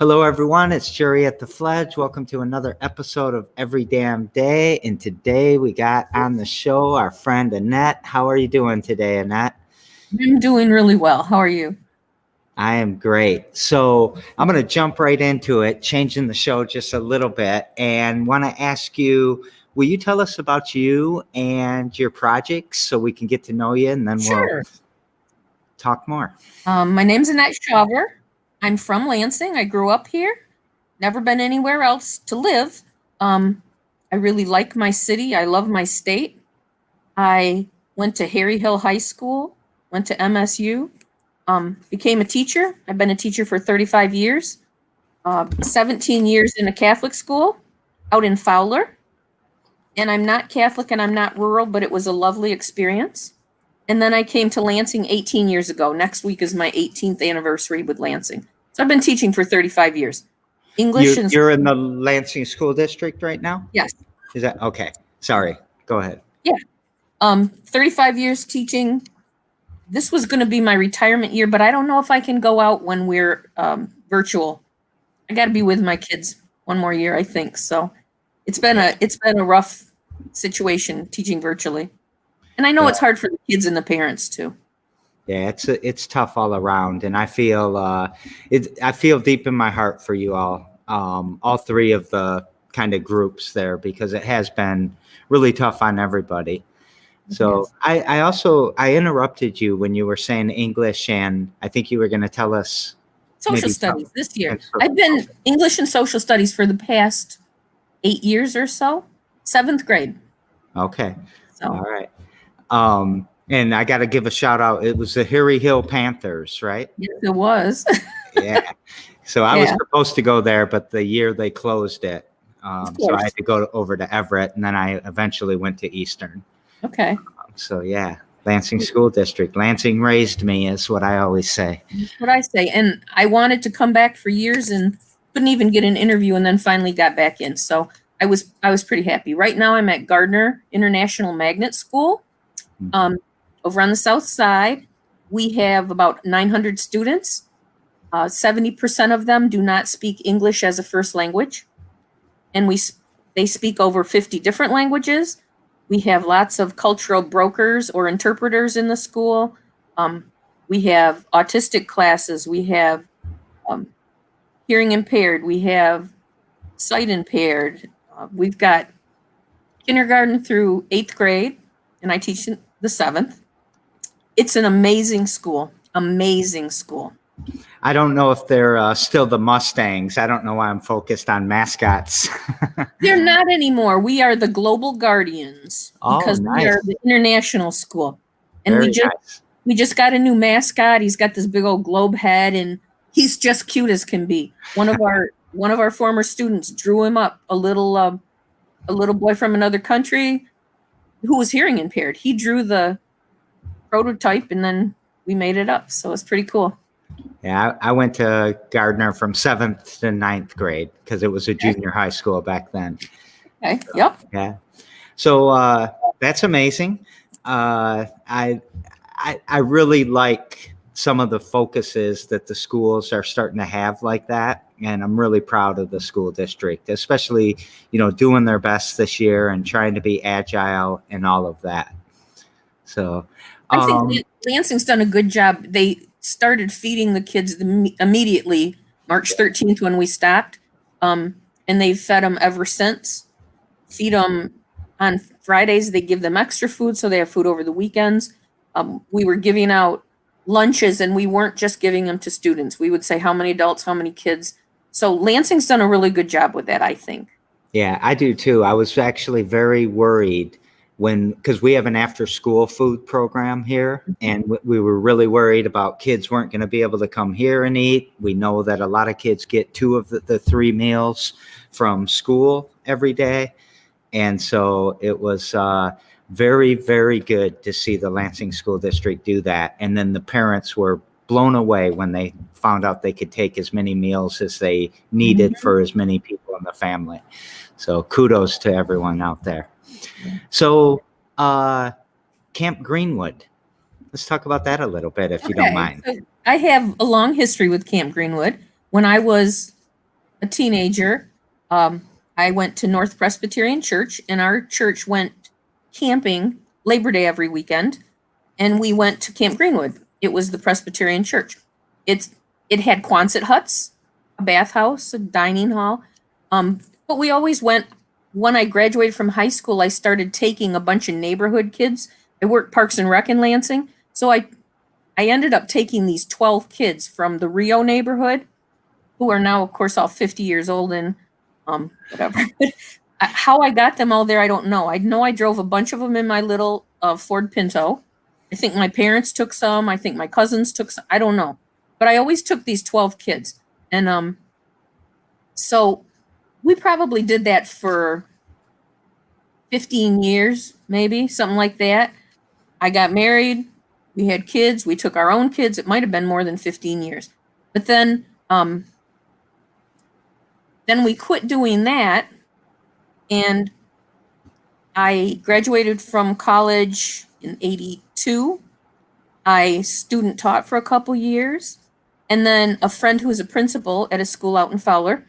Hello, everyone. It's Jerry at the Fledge. Welcome to another episode of Every Damn Day. And today we got on the show our friend Annette. How are you doing today, Annette? I'm doing really well. How are you? I am great. So I'm going to jump right into it, changing the show just a little bit, and want to ask you, will you tell us about you and your projects so we can get to know you, and then we'll talk more. My name's Annette Shauver. I'm from Lansing. I grew up here. Never been anywhere else to live. I really like my city. I love my state. I went to Harry Hill High School, went to MSU, became a teacher. I've been a teacher for 35 years, 17 years in a Catholic school out in Fowler. And I'm not Catholic and I'm not rural, but it was a lovely experience. And then I came to Lansing 18 years ago. Next week is my 18th anniversary with Lansing. So I've been teaching for 35 years. You're in the Lansing School District right now? Yes. Is that okay? Sorry. Go ahead. Yeah. 35 years teaching. This was going to be my retirement year, but I don't know if I can go out when we're virtual. I got to be with my kids one more year, I think. So it's been a rough situation teaching virtually. And I know it's hard for the kids and the parents too. Yeah, it's tough all around, and I feel deep in my heart for you all three of the kind of groups there, because it has been really tough on everybody. So yes. I interrupted you when you were saying English, and I think you were going to tell us social studies this year. I've been English and social studies for the past 8 years or so, 7th grade. Okay. So. All right. And I got to give a shout out. It was the Harry Hill Panthers, right? Yes, it was. Yeah. So I was supposed to go there, but the year they closed it. So I had to go over to Everett, and then I eventually went to Eastern. Okay. So yeah, Lansing School District. Lansing raised me, is what I always say. That's what I say. And I wanted to come back for years and couldn't even get an interview, and then finally got back in. So I was pretty happy. Right now I'm at Gardner International Magnet School. Over on the south side, we have about 900 students. 70% of them do not speak English as a first language. And they speak over 50 different languages. We have lots of cultural brokers or interpreters in the school. We have autistic classes. We have hearing impaired. We have sight impaired. We've got kindergarten through 8th grade, and I teach in the 7th. It's an amazing school. Amazing school. I don't know if they're still the Mustangs. I don't know why I'm focused on mascots. They're not anymore. We are the Global Guardians because we are the international school. And we just got a new mascot. He's got this big old globe head, and he's just cute as can be. One of our former students drew him up, a little boy from another country who was hearing impaired. He drew the prototype, and then we made it up. So it's pretty cool. Yeah, I went to Gardner from 7th to 9th grade because it was a junior high school back then. Okay. Yep. Yeah. So that's amazing. I really like some of the focuses that the schools are starting to have like that, and I'm really proud of the school district, especially doing their best this year and trying to be agile and all of that. So I think Lansing's done a good job. They started feeding the kids immediately, March 13th when we stopped, and they've fed them ever since. Feed them on Fridays. They give them extra food, so they have food over the weekends. We were giving out lunches, and we weren't just giving them to students. We would say how many adults, how many kids. So Lansing's done a really good job with that, I think. Yeah, I do too. I was actually very worried because we have an after-school food program here, and we were really worried about kids weren't going to be able to come here and eat. We know that a lot of kids get 2 of the 3 meals from school every day, and so it was very, very good to see the Lansing School District do that. And then the parents were blown away when they found out they could take as many meals as they needed for as many people in the family. So kudos to everyone out there. So Camp Greenwood, let's talk about that a little bit, if you don't mind. So I have a long history with Camp Greenwood. When I was a teenager, I went to North Presbyterian Church, and our church went camping Labor Day every weekend, and we went to Camp Greenwood. It was the Presbyterian Church. It had Quonset huts, a bathhouse, a dining hall, but we always went. When I graduated from high school, I started taking a bunch of neighborhood kids. I worked Parks and Rec in Lansing, so I ended up taking these 12 kids from the Rio neighborhood, who are now, of course, all 50 years old and whatever. How I got them all there, I don't know. I know I drove a bunch of them in my little Ford Pinto. I think my parents took some. I think my cousins took some. I don't know. But I always took these 12 kids. And so we probably did that for 15 years, maybe, something like that. I got married. We had kids. We took our own kids. It might have been more than 15 years. But then we quit doing that, and I graduated from college in 82. I student taught for a couple years, and then a friend who was a principal at a school out in Fowler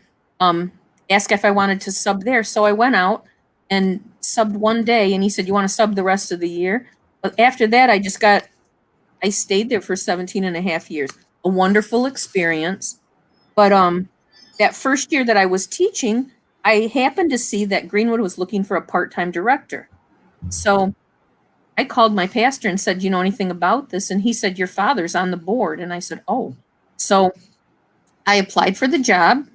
asked if I wanted to sub there. So I went out and subbed one day, and he said, "You want to sub the rest of the year?" But after that, I stayed there for 17 and a half years. A wonderful experience. But that first year that I was teaching, I happened to see that Greenwood was looking for a part-time director. So I called my pastor and said, "You know anything about this?" And he said, "Your father's on the board." And I said, "Oh." So I applied for the job,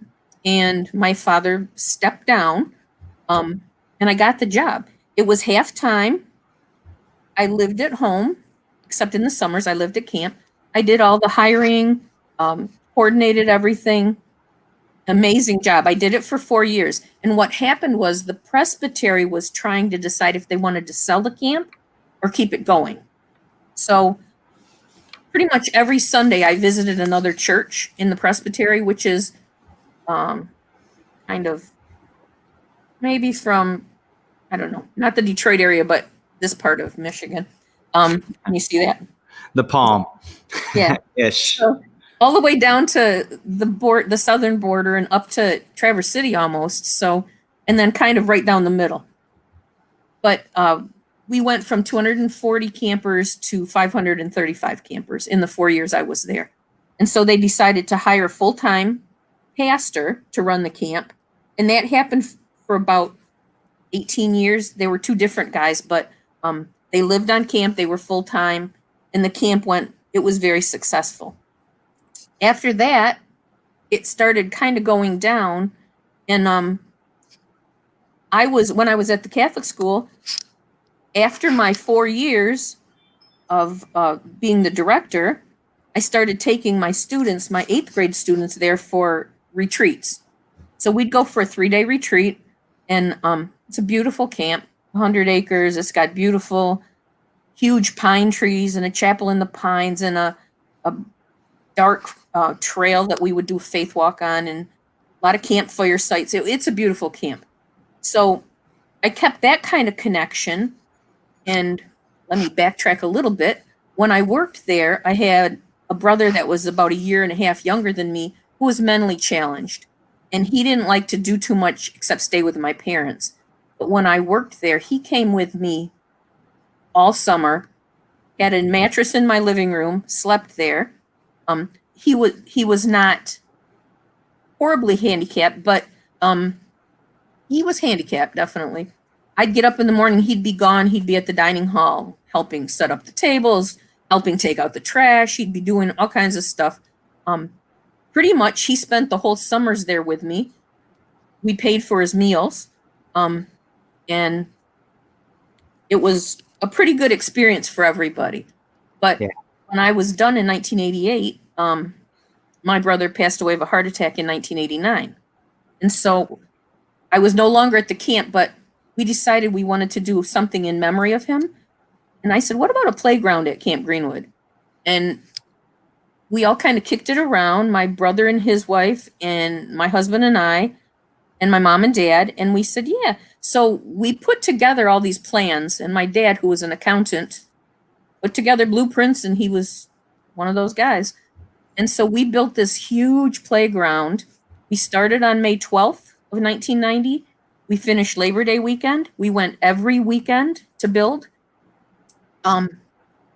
and my father stepped down, and I got the job. It was half-time. I lived at home, except in the summers. I lived at camp. I did all the hiring, coordinated everything. Amazing job. I did it for 4 years. And what happened was the presbytery was trying to decide if they wanted to sell the camp or keep it going. So pretty much every Sunday I visited another church in the presbytery, which is kind of maybe from, I don't know, not the Detroit area, but this part of Michigan. Can you see that? The palm. Yeah. Ish. So all the way down to the southern border and up to Traverse City almost. So, and then kind of right down the middle. But we went from 240 campers to 535 campers in the 4 years I was there. And so they decided to hire a full-time pastor to run the camp. And that happened for about 18 years. They were two different guys, but they lived on camp. They were full-time. And the camp it was very successful. After that, it started kind of going down. And when I was at the Catholic school, after my 4 years of being the director, I started taking my students, my 8th grade students, there for retreats. So we'd go for a 3-day retreat, and it's a beautiful camp, 100 acres. It's got beautiful, huge pine trees and a chapel in the pines and a dark trail that we would do faith walk on, and a lot of campfire sites. It's a beautiful camp. So I kept that kind of connection. And let me backtrack a little bit. When I worked there, I had a brother that was about a year and a half younger than me who was mentally challenged. And he didn't like to do too much except stay with my parents. But when I worked there, he came with me all summer, had a mattress in my living room, slept there. He was not horribly handicapped, but he was handicapped, definitely. I'd get up in the morning, he'd be gone, he'd be at the dining hall, helping set up the tables, helping take out the trash, he'd be doing all kinds of stuff. Pretty much, he spent the whole summers there with me. We paid for his meals, and it was a pretty good experience for everybody. But when I was done in 1988, my brother passed away of a heart attack in 1989. And so I was no longer at the camp, but we decided we wanted to do something in memory of him. And I said, "What about a playground at Camp Greenwood?" And we all kind of kicked it around, my brother and his wife and my husband and I and my mom and dad. And we said, yeah. So we put together all these plans, and my dad, who was an accountant, put together blueprints, and he was one of those guys. And so we built this huge playground We started on May 12th of 1990. We finished Labor Day weekend. We went every weekend to build.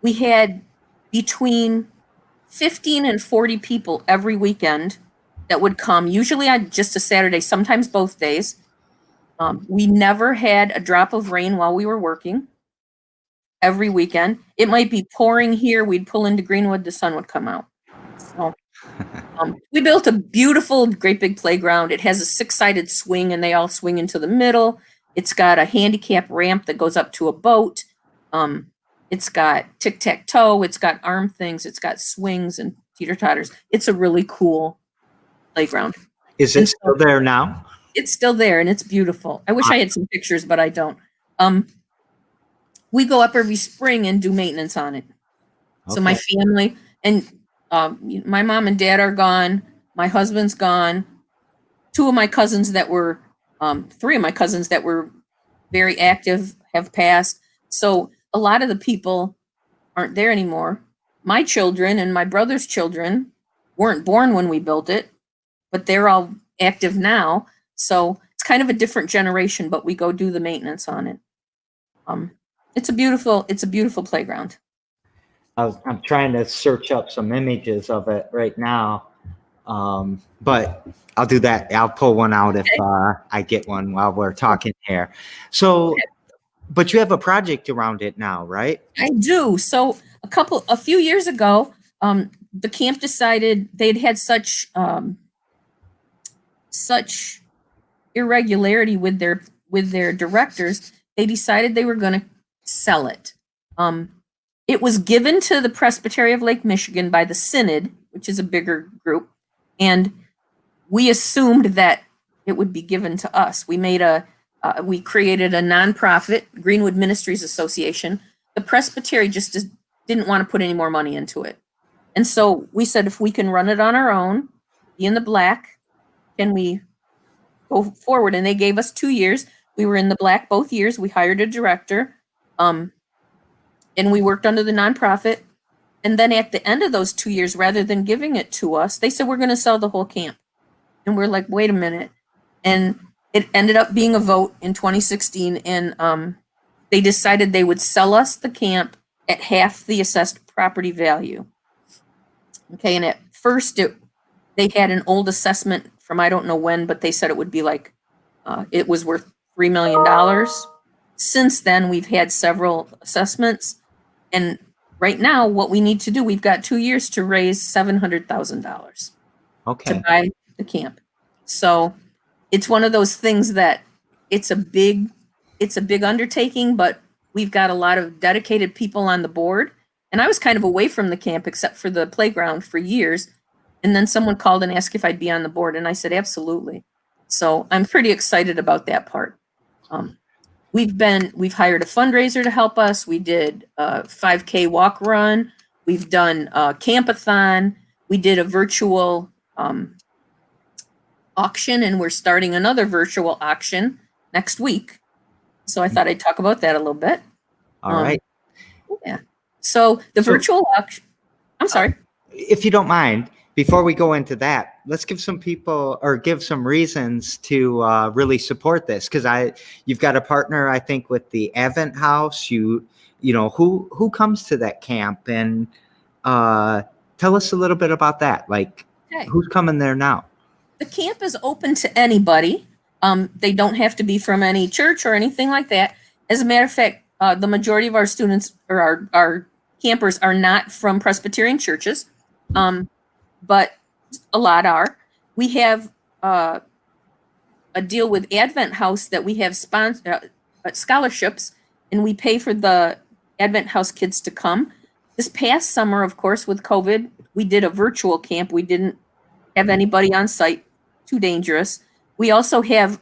We had between 15 and 40 people every weekend that would come, usually on just a Saturday, sometimes both days. We never had a drop of rain while we were working. Every weekend. It might be pouring here. We'd pull into Greenwood, the sun would come out. So, we built a beautiful, great big playground. It has a 6-sided swing, and they all swing into the middle. It's got a handicap ramp that goes up to a boat. It's got tic-tac-toe. It's got arm things. It's got swings and teeter-totters. It's a really cool playground. Is it still there now? It's still there, and it's beautiful. I wish I had some pictures, but I don't. We go up every spring and do maintenance on it. Okay. So my family and my mom and dad are gone. My husband's gone. 3 of my cousins that were very active have passed. So a lot of the people aren't there anymore. My children and my brother's children weren't born when we built it, but they're all active now. So it's kind of a different generation, but we go do the maintenance on it. It's a beautiful playground. I'm trying to search up some images of it right now, but I'll do that. I'll pull one out if I get one while we're talking here. So, but you have a project around it now, right? I do. So a few years ago, the camp decided they'd had such irregularity with their directors. They decided they were going to sell it. It was given to the Presbytery of Lake Michigan by the Synod, which is a bigger group, and we assumed that it would be given to us. We created a nonprofit, Greenwood Ministries Association. The Presbytery just didn't want to put any more money into it, and so we said, if we can run it on our own, be in the black, can we go forward? And they gave us 2 years. We were in the black both years. We hired a director. And we worked under the nonprofit. And then at the end of those 2 years, rather than giving it to us, they said, we're going to sell the whole camp. And we're like, wait a minute. And it ended up being a vote in 2016. And they decided they would sell us the camp at half the assessed property value. Okay. And at first they had an old assessment from I don't know when, but they said it would be like, it was worth $3 million. Since then, we've had several assessments. And right now, what we need to do, we've got 2 years to raise $700,000 to buy the camp. So it's one of those things that it's a big undertaking, but we've got a lot of dedicated people on the board. And I was kind of away from the camp except for the playground for years. And then someone called and asked if I'd be on the board. And I said, absolutely. So I'm pretty excited about that part. We've hired a fundraiser to help us. We did a 5K walk run. We've done a campathon. We did a virtual auction, and we're starting another virtual auction next week. So I thought I'd talk about that a little bit. All right. Yeah. So the virtual auction, I'm sorry. If you don't mind, before we go into that, let's give some people or give some reasons to really support this, because you've got a partner, I think, with the Advent House. You know who comes to that camp, and tell us a little bit about that. Like, who's coming there now? The camp is open to anybody. They don't have to be from any church or anything like that. As a matter of fact, the majority of our students or our campers are not from Presbyterian churches. But a lot are. We have a deal with Advent House that we have scholarships, and we pay for the Advent House kids to come. This past summer, of course, with COVID, we did a virtual camp. We didn't have anybody on site, too dangerous. We also have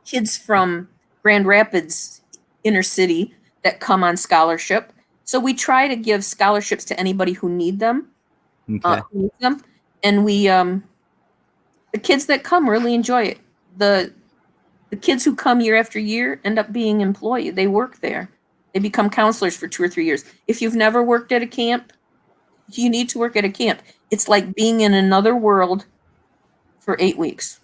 kids from Grand Rapids inner city that come on scholarship. So we try to give scholarships to anybody who need them. Okay. And we the kids that come really enjoy it. The kids who come year after year end up being employed. They work there. They become counselors for 2 or 3 years. If you've never worked at a camp, you need to work at a camp. It's like being in another world for 8 weeks.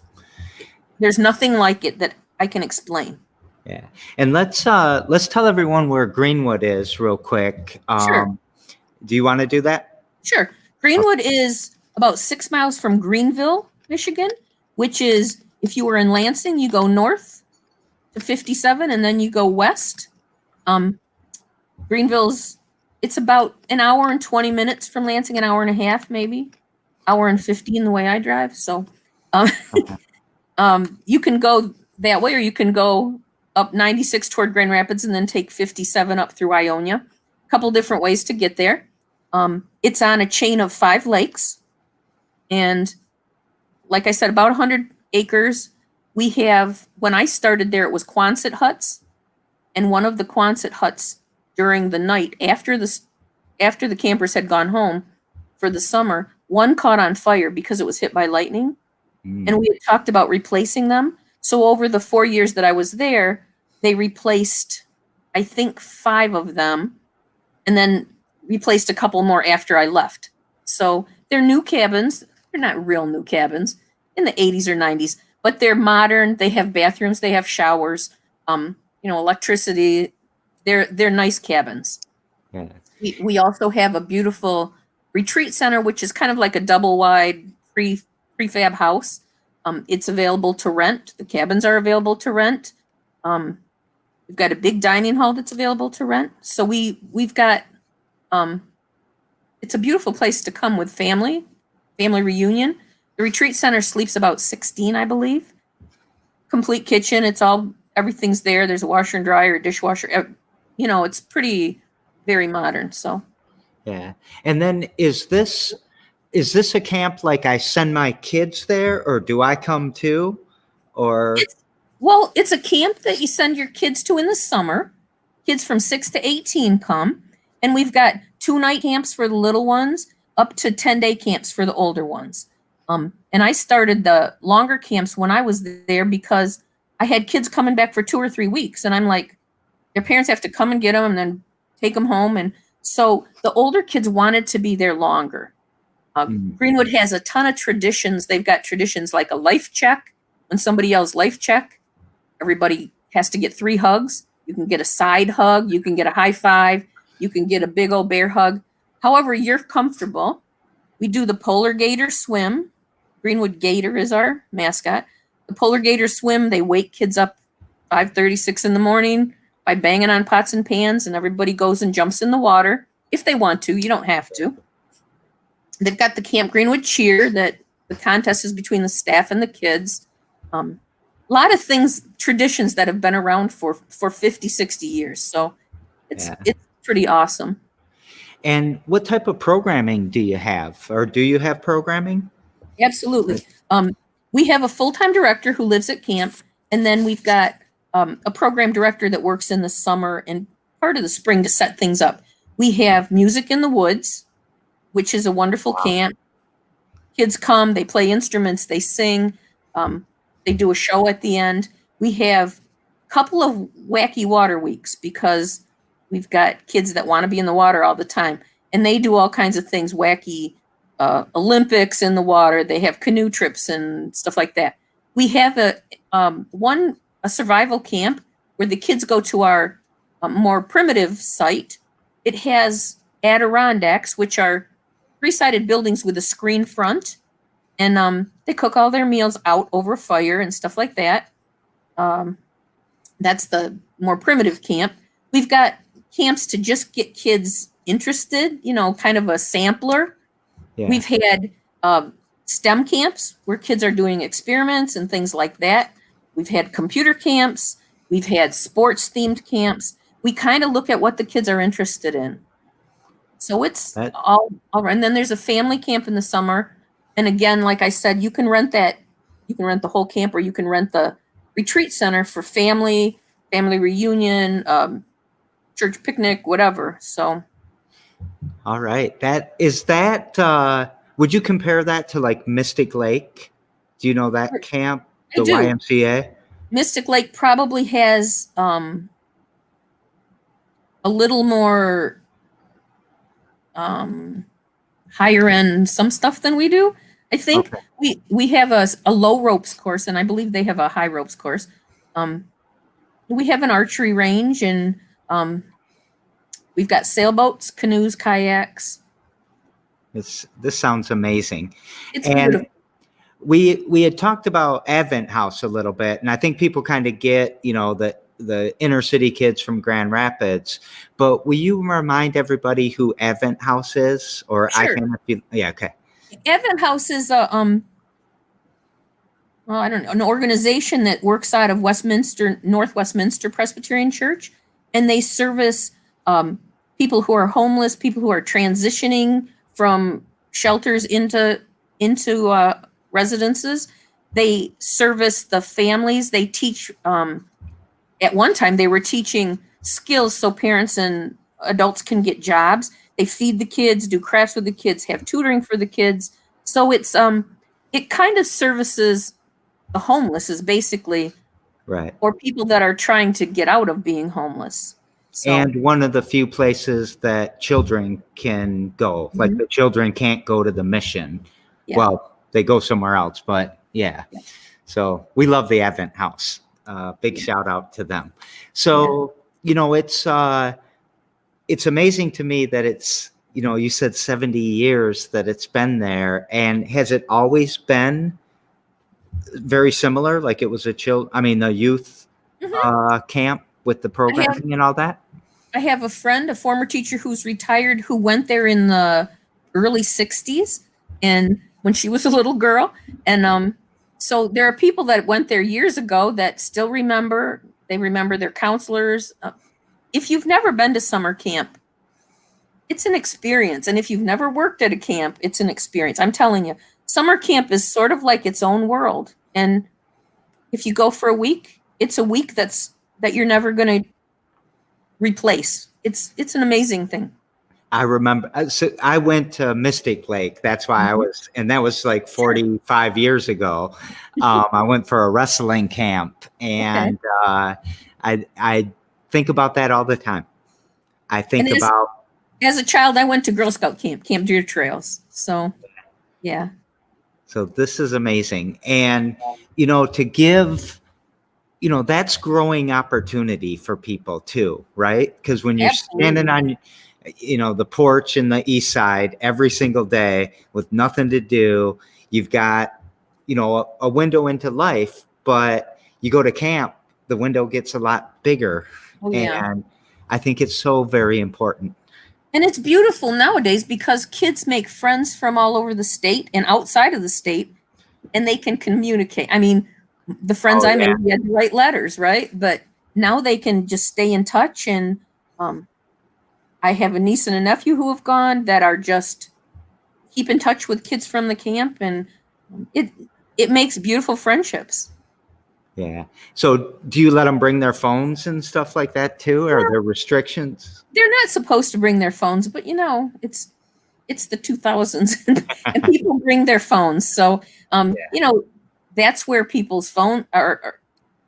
There's nothing like it that I can explain. Yeah. And let's tell everyone where Greenwood is real quick. Sure. Do you want to do that? Sure. Greenwood is about 6 miles from Greenville, Michigan, which is, if you were in Lansing, you go north to 57 and then you go west. Greenville's, it's about an hour and 20 minutes from Lansing, an hour and a half, maybe hour and 15 the way I drive. So, you can go that way, or you can go up 96 toward Grand Rapids and then take 57 up through Ionia. A couple different ways to get there. It's on a chain of 5 lakes. And like I said, about 100 acres. We have, when I started there, it was Quonset huts. And one of the Quonset huts during the night, after the campers had gone home for the summer, one caught on fire because it was hit by lightning. And we had talked about replacing them. So over the 4 years that I was there, they replaced, I think, 5 of them, and then replaced a couple more after I left. So they're new cabins. They're not real new cabins, in the 80s or 90s, but they're modern. They have bathrooms. They have showers, electricity. They're nice cabins. Yeah. We also have a beautiful retreat center, which is kind of like a double wide prefab house. It's available to rent. The cabins are available to rent. We've got a big dining hall that's available to rent. So we've got, it's a beautiful place to come with family reunion. The retreat center sleeps about 16, I believe. Complete kitchen. Everything's there. There's a washer and dryer, a dishwasher. It's pretty, very modern. So. Yeah. And then is this a camp like I send my kids there, or do I come too? Or it's a camp that you send your kids to in the summer. Kids from 6 to 18 come, and we've got 2-night camps for the little ones, up to 10-day camps for the older ones. And I started the longer camps when I was there because I had kids coming back for 2 or 3 weeks, and I'm like, their parents have to come and get them and then take them home. And so the older kids wanted to be there longer. Greenwood has a ton of traditions. They've got traditions like a life check. When somebody yells life check, everybody has to get 3 hugs. You can get a side hug. You can get a high five. You can get a big old bear hug. However you're comfortable. We do the polar gator swim. Greenwood Gator is our mascot. The polar gator swim, they wake kids up 5:30, 6 in the morning by banging on pots and pans, and everybody goes and jumps in the water. If they want to, you don't have to. They've got the Camp Greenwood cheer that the contest is between the staff and the kids. A lot of things, traditions that have been around for 50, 60 years. So it's pretty awesome. And what type of programming do you have, or do you have programming? Absolutely. We have a full-time director who lives at camp, and then we've got a program director that works in the summer and part of the spring to set things up. We have Music in the Woods, which is a wonderful camp. Kids come, they play instruments, they sing, they do a show at the end. We have a couple of wacky water weeks because we've got kids that want to be in the water all the time, and they do all kinds of things, wacky Olympics in the water. They have canoe trips and stuff like that. We have a survival camp where the kids go to our more primitive site. It has Adirondacks, which are 3-sided buildings with a screen front, and they cook all their meals out over fire and stuff like that. That's the more primitive camp. We've got camps to just get kids interested, kind of a sampler. Yeah. We've had STEM camps where kids are doing experiments and things like that. We've had computer camps. We've had sports-themed camps. We kind of look at what the kids are interested in. So it's all right. And then there's a family camp in the summer. And again, like I said, you can rent that. You can rent the whole camp, or you can rent the retreat center for family reunion, church picnic, whatever. So. All right. Would you compare that to like Mystic Lake? Do you know that camp? The YMCA? Mystic Lake probably has a little more higher end some stuff than we do. I think Okay. we have a low ropes course, and I believe they have a high ropes course. We have an archery range, and we've got sailboats, canoes, kayaks. This sounds amazing. It's And beautiful. we had talked about Advent House a little bit, and I think people kind of get, the inner city kids from Grand Rapids. But will you remind everybody who Advent House is? Or I Sure. can, if you, yeah, okay. Advent House is a well, I don't know, an organization that works out of Westminster, North Westminster Presbyterian Church, and they service people who are homeless, people who are transitioning from shelters into residences. They service the families. They teach. At one time, they were teaching skills so parents and adults can get jobs. They feed the kids, do crafts with the kids, have tutoring for the kids. So it kind of services the homeless is basically, Right. or people that are trying to get out of being homeless. So, And one of the few places that children can go, like the children can't go to the mission. Yeah. Well, they go somewhere else, but yeah. So we love the Advent House. Big shout out to them. So, it's amazing to me that it's, you said 70 years that it's been there. And has it always been very similar? Like it was the youth camp with the programming and all that? I have a friend, a former teacher who's retired, who went there in the early 60s and when she was a little girl. And so there are people that went there years ago that still remember. They remember their counselors. If you've never been to summer camp, it's an experience. And if you've never worked at a camp, it's an experience. I'm telling you, summer camp is sort of like its own world. And if you go for a week, it's a week that you're never going to replace. It's an amazing thing. I remember, so I went to Mystic Lake. That's why and that was like 45 years ago. I went for a wrestling camp, and I think about that all the time. I think as a child, I went to Girl Scout camp, Camp Deer Trails. So, yeah. So this is amazing. And, to give, that's growing opportunity for people too, right? Because when you're standing on, the porch in the east side every single day with nothing to do, you've got, a window into life, but you go to camp, the window gets a lot bigger. Oh, yeah. And I think it's so very important. And it's beautiful nowadays because kids make friends from all over the state and outside of the state, and they can communicate. I mean, the friends I made, we had to write letters, right? But now they can just stay in touch. And I have a niece and a nephew who have gone that are just keep in touch with kids from the camp, and it makes beautiful friendships. Yeah. So do you let them bring their phones and stuff like that too? Or are there restrictions? They're not supposed to bring their phones, but it's the 2000s and people bring their phones. So, that's where people's phone or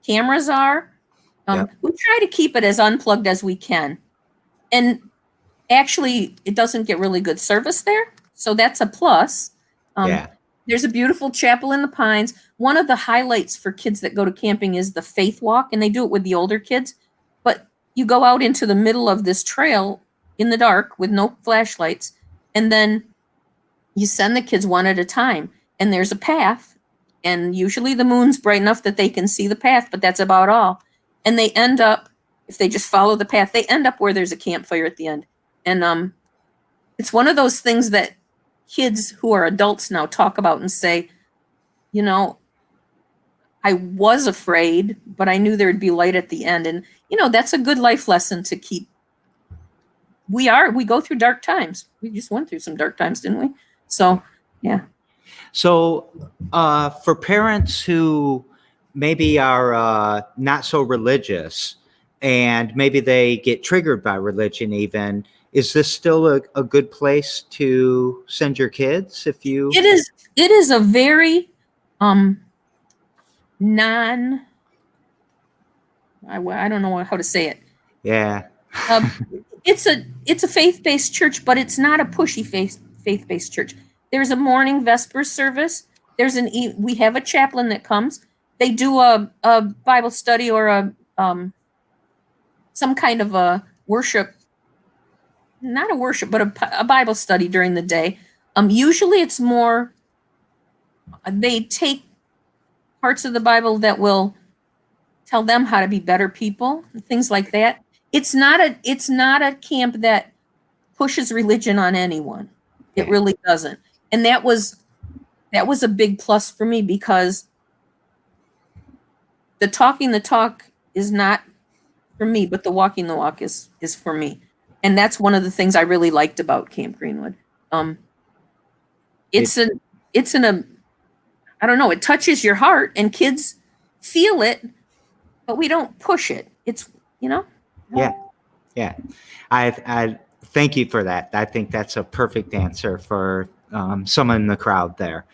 cameras are. We try to keep it as unplugged as we can. And actually, it doesn't get really good service there. So that's a plus. There's a beautiful chapel in the Pines. One of the highlights for kids that go to camping is the Faith Walk, and they do it with the older kids. But you go out into the middle of this trail in the dark with no flashlights, and then you send the kids one at a time. And there's a path, and usually the moon's bright enough that they can see the path, but that's about all. And they end up, if they just follow the path, they end up where there's a campfire at the end. And it's one of those things that kids who are adults now talk about and say, I was afraid, but I knew there'd be light at the end. And, that's a good life lesson to keep. We go through dark times. We just went through some dark times, didn't we? So, yeah. So for parents who maybe are not so religious and maybe they get triggered by religion even, is this still a good place to send your kids if you? It is a very I don't know how to say it. Yeah. It's a faith-based church, but it's not a pushy faith-based church. There's a morning Vespers service. We have a chaplain that comes. They do a Bible study or some kind of a worship, not a worship, but a Bible study during the day. Usually it's more, they take parts of the Bible that will tell them how to be better people, things like that. It's not a camp that pushes religion on anyone. It really doesn't. And that was a big plus for me, because the talking the talk is not for me, but the walking the walk is for me. And that's one of the things I really liked about Camp Greenwood. It's I don't know, it touches your heart and kids feel it, but we don't push it. It's, you know? Yeah. Yeah. I thank you for that. I think that's a perfect answer for someone in the crowd there.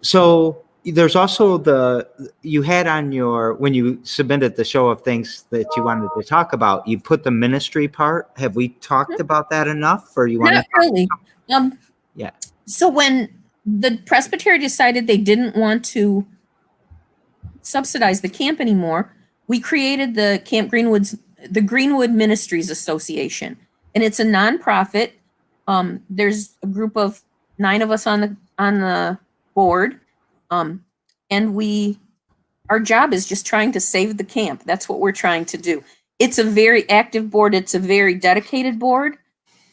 So there's also you had on when you submitted the show of things that you wanted to talk about, you put the ministry part. Have we talked about that enough, or you want Not really. Yeah. So when the Presbytery decided they didn't want to subsidize the camp anymore, we created the Greenwood Ministries Association, and it's a nonprofit. There's a group of 9 of us on the board, and our job is just trying to save the camp. That's what we're trying to do. It's a very active board. It's a very dedicated board.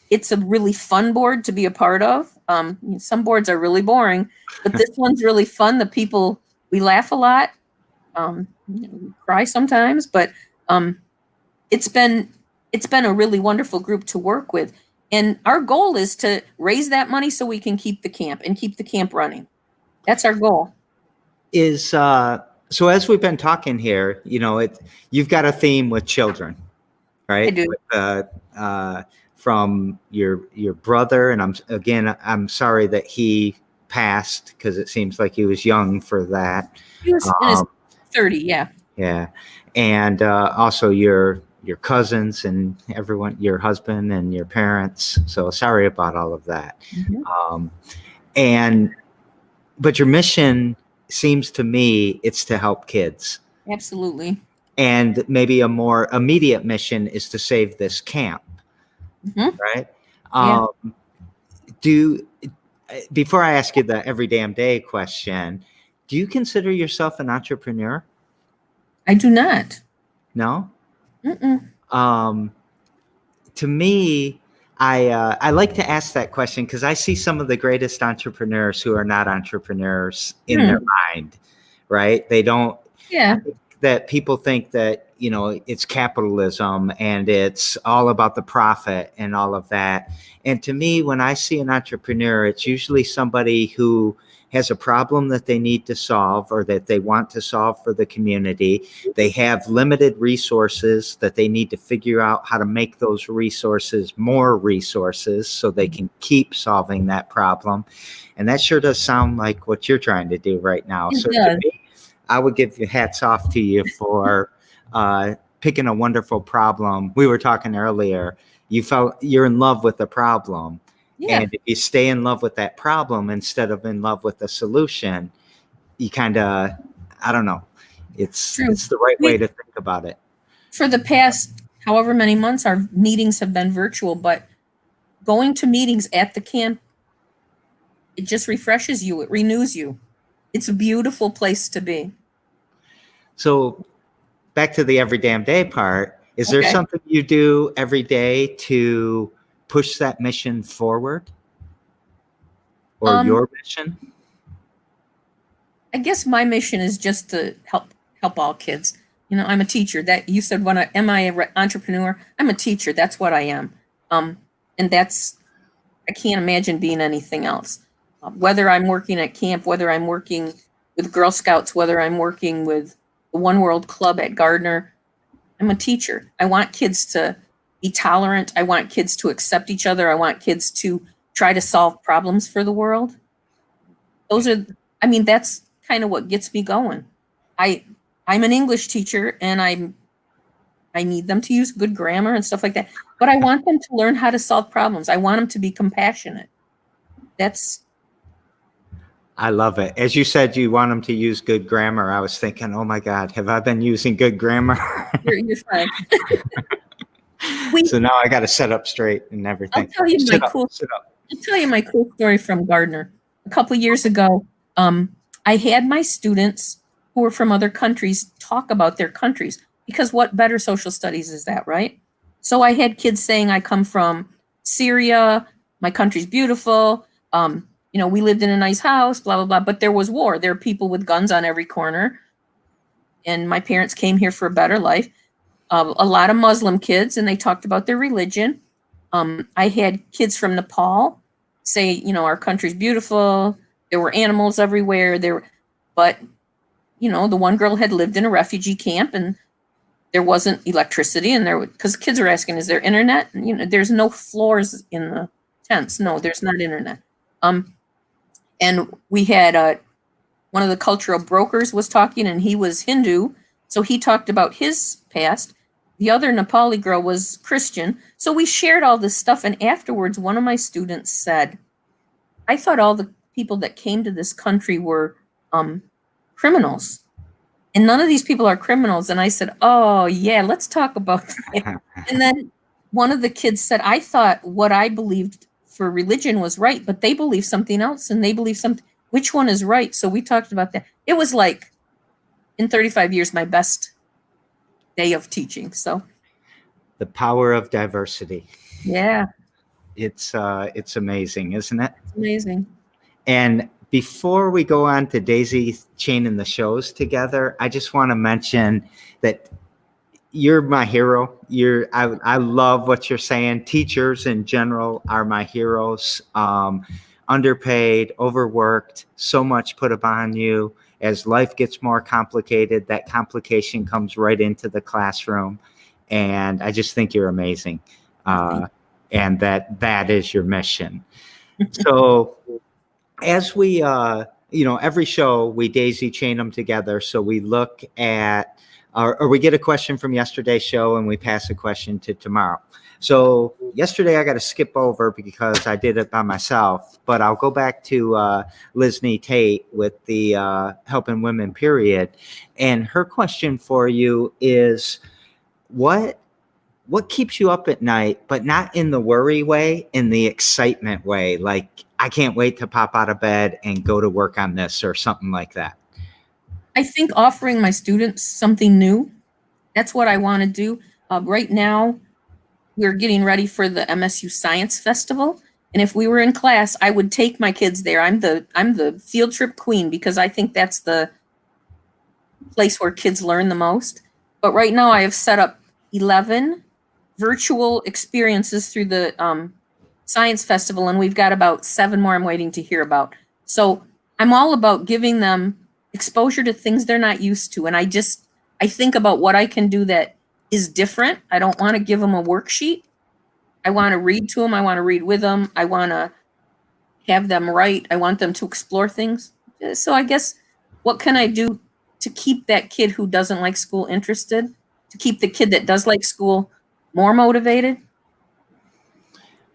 It's a really fun board to be a part of. Some boards are really boring, but this one's really fun. The people, we laugh a lot, we cry sometimes, but it's been a really wonderful group to work with. And our goal is to raise that money so we can keep the camp and keep the camp running. That's our goal. So as we've been talking here, you've got a theme with children, right? I do. From your brother, and I'm sorry that he passed, because it seems like he was young for that. He was in his 30, yeah. Yeah, and also your cousins and everyone, your husband and your parents. So sorry about all of that. Mm-hmm. But your mission seems to me it's to help kids. Absolutely. And maybe a more immediate mission is to save this camp. Mm-hmm. Right? Yeah. Before I ask you the every damn day question, do you consider yourself an entrepreneur? I do not. No? Mm-mm. To me, I like to ask that question because I see some of the greatest entrepreneurs who are not entrepreneurs in their mind, right? They don't. Yeah. That people think that, it's capitalism and it's all about the profit and all of that. And to me, when I see an entrepreneur, it's usually somebody who has a problem that they need to solve or that they want to solve for the community. They have limited resources that they need to figure out how to make those resources more resources so they can keep solving that problem. And that sure does sound like what you're trying to do right now. So to me, I would give you hats off to you for picking a wonderful problem. We were talking earlier, you felt you're in love with the problem. Yeah. And if you stay in love with that problem instead of in love with the solution, you kind of, I don't know, it's the right way to think about it. For the past however many months, our meetings have been virtual, but going to meetings at the camp, it just refreshes you. It renews you. It's a beautiful place to be. So back to the every damn day part, is there something you do every day to push that mission forward? Or your mission? I guess my mission is just to help all kids. I'm a teacher. That you said, am I an entrepreneur? I'm a teacher. That's what I am. And I can't imagine being anything else. Whether I'm working at camp, whether I'm working with Girl Scouts, whether I'm working with the One World Club at Gardner, I'm a teacher. I want kids to be tolerant. I want kids to accept each other. I want kids to try to solve problems for the world. That's kind of what gets me going. I'm an English teacher, and I need them to use good grammar and stuff like that. But I want them to learn how to solve problems. I want them to be compassionate. that's I love it. As you said, you want them to use good grammar. I was thinking, oh my God, have I been using good grammar? you're fine. We, So now I got to set up straight and I'll everything. tell you Sit my up, cool. sit up. I'll tell you my cool story from Gardner. A couple years ago, I had my students who were from other countries talk about their countries, because what better social studies is that, right? So I had kids saying, I come from Syria, my country's beautiful, we lived in a nice house, blah, blah, blah, but there was war. There are people with guns on every corner, and my parents came here for a better life. A lot of Muslim kids, and they talked about their religion. I had kids from Nepal say, our country's beautiful. There were animals everywhere. But the one girl had lived in a refugee camp, and there wasn't electricity, and because kids are asking, is there internet? And, there's no floors in the tents. No, there's not internet. And we had one of the cultural brokers was talking, and he was Hindu, so he talked about his past. The other Nepali girl was Christian. So we shared all this stuff. And afterwards, one of my students said, I thought all the people that came to this country were criminals. And none of these people are criminals. And I said, oh, yeah, let's talk about that. And then one of the kids said, I thought what I believed for religion was right, but they believe something else, and they believe something. Which one is right? So we talked about that. It was like, in 35 years, my best day of teaching. So the power of diversity. Yeah. It's amazing, isn't it? It's amazing. And before we go on to Daisy chaining the shows together, I just want to mention that you're my hero. I love what you're saying. Teachers in general are my heroes. Underpaid, overworked, so much put upon you. As life gets more complicated, that complication comes right into the classroom. And I just think you're amazing. And that is your mission. So as we, every show, we daisy chain them together. So we look at, or we get a question from yesterday's show and we pass a question to tomorrow. So yesterday I got to skip over because I did it by myself, but I'll go back to Lizney Tate with the Helping Women period. And her question for you is, what keeps you up at night, but not in the worry way, in the excitement way? Like, I can't wait to pop out of bed and go to work on this or something like that. I think offering my students something new, that's what I want to do. Right now, we're getting ready for the MSU Science Festival. And if we were in class, I would take my kids there. I'm the field trip queen because I think that's the place where kids learn the most. But right now I have set up 11 virtual experiences through the Science Festival, and we've got about 7 more I'm waiting to hear about. So I'm all about giving them exposure to things they're not used to. And I think about what I can do that is different. I don't want to give them a worksheet. I want to read to them. I want to read with them. I want to have them write. I want them to explore things. So I guess, what can I do to keep that kid who doesn't like school interested, to keep the kid that does like school more motivated?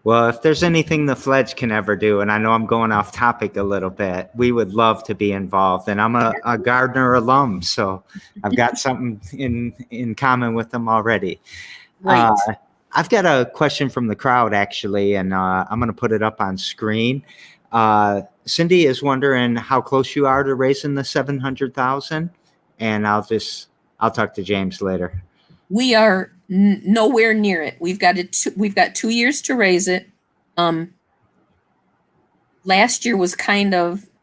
Well, if there's anything the Fledge can ever do, and I know I'm going off topic a little bit, we would love to be involved. And I'm a Gardner alum, so I've got something in common with them already. Right. I've got a question from the crowd, actually, and I'm going to put it up on screen. Cindy is wondering how close you are to raising the $700,000, and I'll talk to James later. We are nowhere near it. We've got 2 years to raise it. Last year was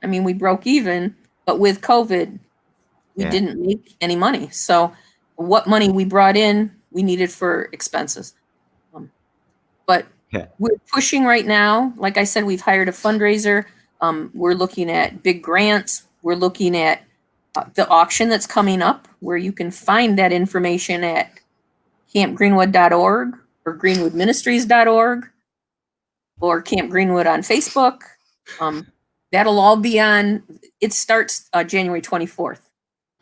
we broke even, but with COVID, we didn't make any money. So what money we brought in, we needed for expenses. But we're pushing right now. Like I said, we've hired a fundraiser. We're looking at big grants. We're looking at the auction that's coming up, where you can find that information at campgreenwood.org or greenwoodministries.org or Camp Greenwood on Facebook. That'll all be on. It starts January 24th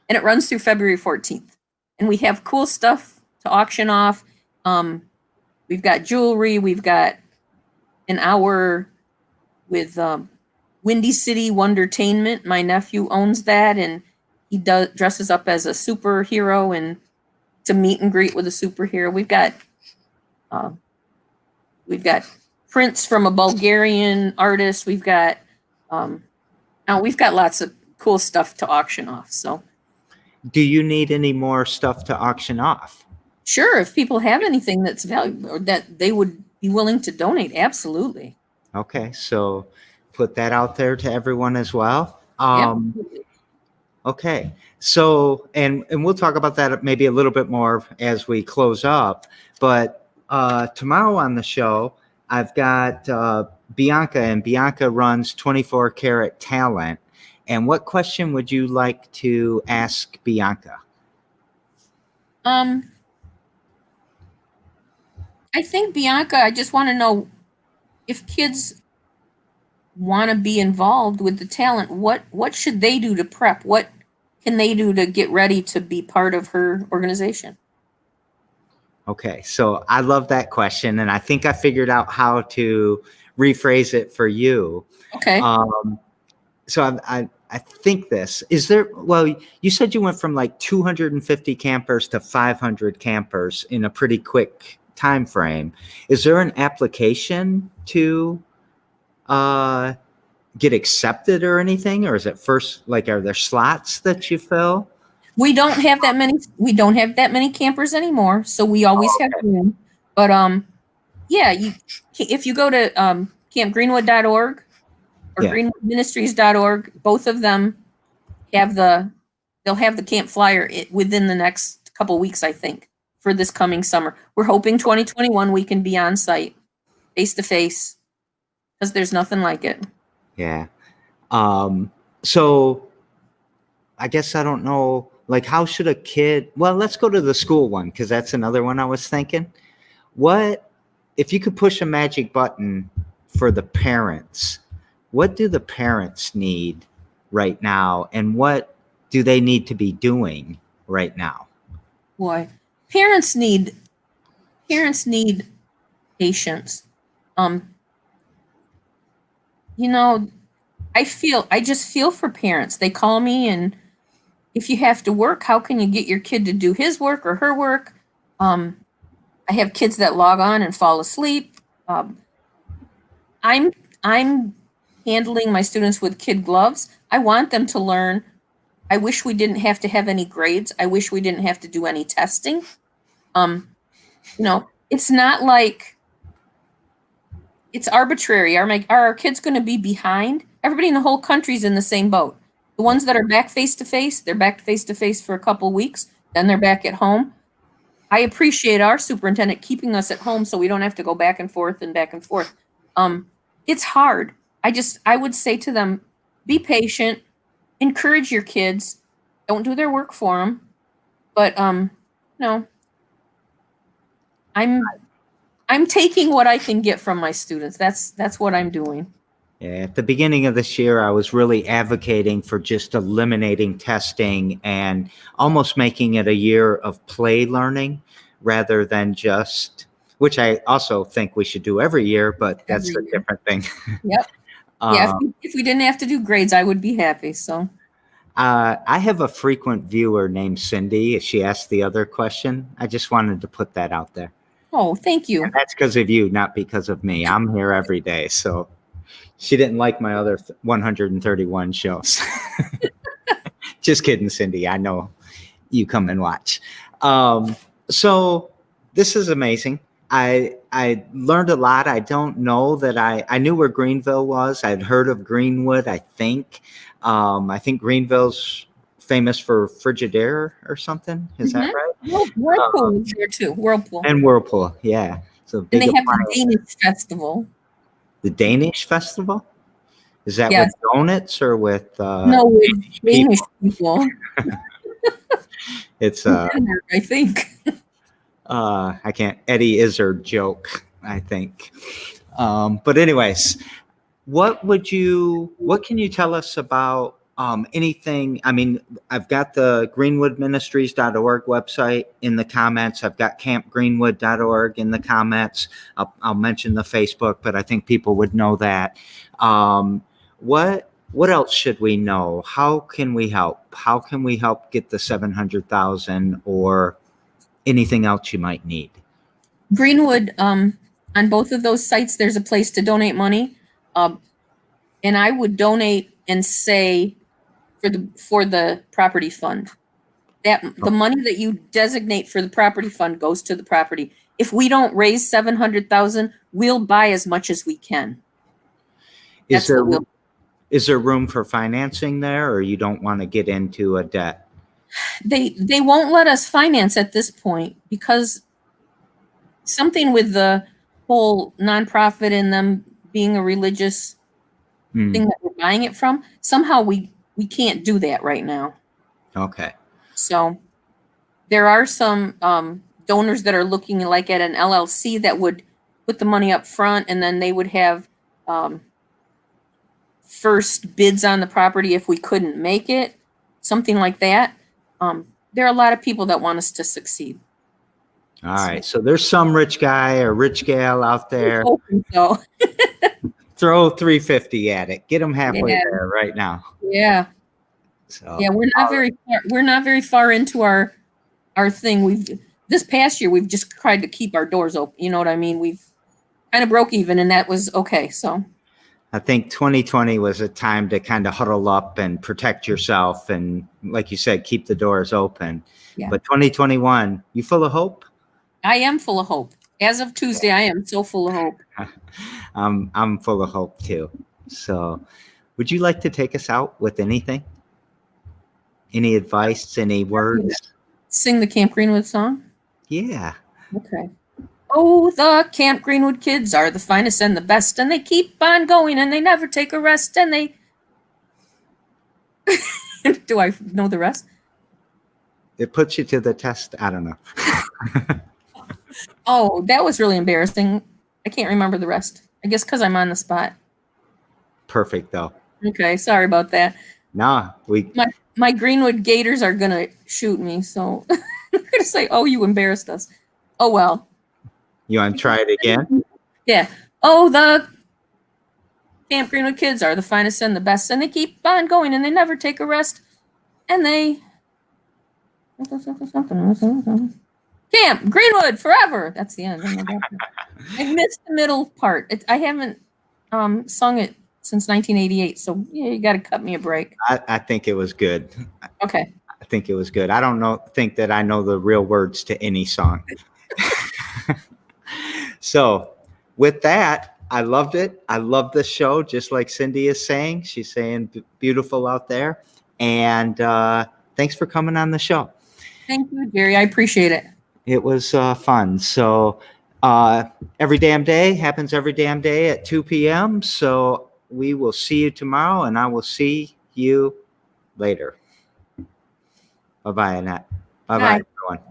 and it runs through February 14th. And we have cool stuff to auction off. We've got jewelry. We've got with Windy City Wondertainment. My nephew owns that, and he dresses up as a superhero and to meet and greet with a superhero. We've got prints from a Bulgarian artist. Now we've got lots of cool stuff to auction off. So, do you need any more stuff to auction off? sure, if people have anything that's valuable or that they would be willing to donate, absolutely. Okay, so put that out there to everyone as well. Absolutely. Okay, so and we'll talk about that maybe a little bit more as we close up. But tomorrow on the show, I've got Bianca, and Bianca runs 24 Karat Talent. And what question would you like to ask Bianca? I think, Bianca, I just want to know if kids want to be involved with the talent, what should they do to prep? What can they do to get ready to be part of her organization? Okay, so I love that question, and I think I figured out how to rephrase it for you. Okay. So I think this is there. Well, you said you went from like 250 campers to 500 campers in a pretty quick time frame. Is there an application to get accepted or anything, or is it first like are there slots that you fill? We don't have that many campers anymore, so we always have room. But yeah, if you go to campgreenwood.org or greenwoodministries.org, both of them they'll have the camp flyer within the next couple weeks, I think, for this coming summer. We're hoping 2021 we can be on site, face to face, because there's nothing like it. Yeah. So I guess I don't know, like how should a kid, well, let's go to the school one, because that's another one I was thinking. What, if you could push a magic button for the parents, what do the parents need right now, and what do they need to be doing right now? Boy, parents need patience. You know, I just feel for parents. They call me, and if you have to work, how can you get your kid to do his work or her work? I have kids that log on and fall asleep. I'm handling my students with kid gloves. I want them to learn. I wish we didn't have to have any grades. I wish we didn't have to do any testing. It's not like it's arbitrary. Are our kids going to be behind? Everybody in the whole country's in the same boat. The ones that are back face to face, they're back face to face for a couple of weeks, then they're back at home. I appreciate our superintendent keeping us at home so we don't have to go back and forth and back and forth. It's hard. I would say to them, be patient, encourage your kids, don't do their work for them. But I'm taking what I can get from my students. That's what I'm doing. Yeah, at the beginning of this year, I was really advocating for just eliminating testing and almost making it a year of play learning rather than just, which I also think we should do every year, but that's a different thing. Yep. Yeah, if we didn't have to do grades, I would be happy. So I have a frequent viewer named Cindy. She asked the other question. I just wanted to put that out there. Oh, thank you. And that's because of you, not because of me. I'm here every day, so she didn't like my other 131 shows. Just kidding, Cindy. I know you come and watch. So this is amazing. I learned a lot. I don't know that I knew where Greenville was. I'd heard of Greenwood, I think. I think Greenville's famous for Frigidaire or something. Is that right? Whirlpool is there too. Whirlpool. And Whirlpool, yeah. So and they have the Danish festival. The Danish festival? Is that with donuts or with no, with Danish people. It's I think. I can't Eddie Izzard joke, I think. But anyways, what can you tell us about anything, I mean, I've got the greenwoodministries.org website in the comments. I've got campgreenwood.org in the comments. I'll mention the Facebook, but I think people would know that. What else should we know? How can we help? How can we help get the 700,000 or anything else you might need? Greenwood, on both of those sites, there's a place to donate money. And I would donate and say for the property fund. That the money that you designate for the property fund goes to the property. If we don't raise 700,000, we'll buy as much as we can. Is there room for financing there, or you don't want to get into a debt? They won't let us finance at this point because something with the whole nonprofit and them being a religious thing that we're buying it from, somehow we can't do that right now. Okay. So there are some donors that are looking like at an LLC that would put the money up front, and then they would have first bids on the property if we couldn't make it, something like that. There are a lot of people that want us to succeed. All right. So there's some rich guy or rich gal out there. So. Throw 350 at it. Get them halfway there right now. Yeah. So yeah, we're not very far into our thing. This past year we've just tried to keep our doors open. You know what I mean? We've kind of broke even, and that was okay. So I think 2020 was a time to kind of huddle up and protect yourself, and like you said, keep the doors open. Yeah. But 2021, you full of hope? I am full of hope. As of Tuesday, I am so full of hope. I'm full of hope too. So would you like to take us out with anything? Any advice, any words? Sing the Camp Greenwood song? Yeah. Okay. Oh, the Camp Greenwood kids are the finest and the best, and they keep on going, and they never take a rest, and they... Do I know the rest? It puts you to the test. I don't know. Oh, that was really embarrassing. I can't remember the rest. I guess because I'm on the spot. Perfect, though. Okay, sorry about that. No, my Greenwood Gators are gonna shoot me, so I'm gonna say, "Oh, you embarrassed us." Oh well. You want to try it again? Yeah. Oh, the Camp Greenwood kids are the finest and the best, and they keep on going, and they never take a rest, and they Camp Greenwood forever. That's the end. I missed the middle part. I haven't sung it since 1988, so yeah, you got to cut me a break. I think it was good. Okay. I think it was good. I don't think that I know the real words to any song. So with that, I loved it. I love this show, just like Cindy is saying. She's saying beautiful out there. And thanks for coming on the show. Thank you, Jerry. I appreciate it. It was fun. So every damn day happens every damn day at 2 p.m. So we will see you tomorrow, and I will see you later. Bye-bye, Annette. Bye-bye, everyone.